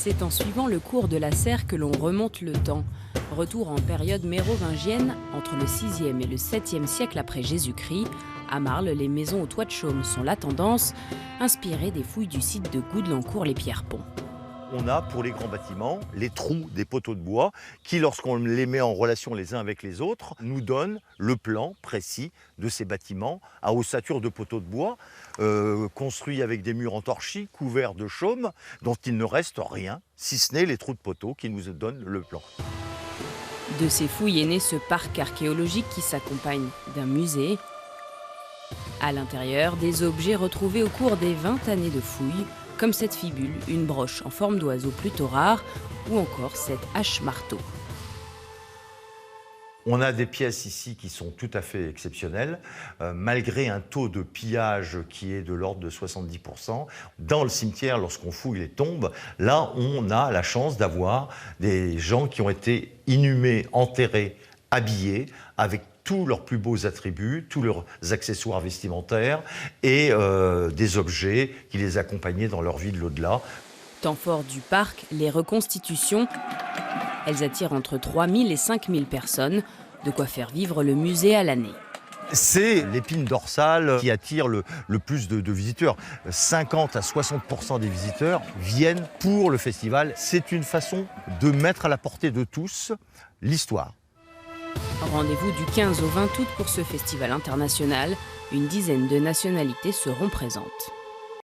C'est en suivant le cours de la Serre que l'on remonte le temps. Retour en période mérovingienne, entre le 6e et le 7e siècle après Jésus-Christ. À Marle, les maisons au toit de chaume sont la tendance, inspirées des fouilles du site de Goudelancourt-les-Pierrepont. On a pour les grands bâtiments les trous des poteaux de bois qui, lorsqu'on les met en relation les uns avec les autres, nous donnent le plan précis de ces bâtiments à ossature de poteaux de bois, construits avec des murs en torchis, couverts de chaume, dont il ne reste rien, si ce n'est les trous de poteaux qui nous donnent le plan. De ces fouilles est né ce parc archéologique qui s'accompagne d'un musée. À l'intérieur, des objets retrouvés au cours des 20 années de fouilles, comme cette fibule, une broche en forme d'oiseau plutôt rare, ou encore cette hache-marteau. On a des pièces ici qui sont tout à fait exceptionnelles, malgré un taux de pillage qui est de l'ordre de 70%. Dans le cimetière, lorsqu'on fouille les tombes, là, on a la chance d'avoir des gens qui ont été inhumés, enterrés, habillés, avec tous leurs plus beaux attributs, tous leurs accessoires vestimentaires et des objets qui les accompagnaient dans leur vie de l'au-delà. Temps fort du parc, les reconstitutions. Elles attirent entre 3000 et 5000 personnes, de quoi faire vivre le musée à l'année. C'est l'épine dorsale qui attire le plus de visiteurs. 50 à 60% des visiteurs viennent pour le festival. C'est une façon de mettre à la portée de tous l'histoire. Rendez-vous du 15 au 20 août pour ce festival international. Une dizaine de nationalités seront présentes.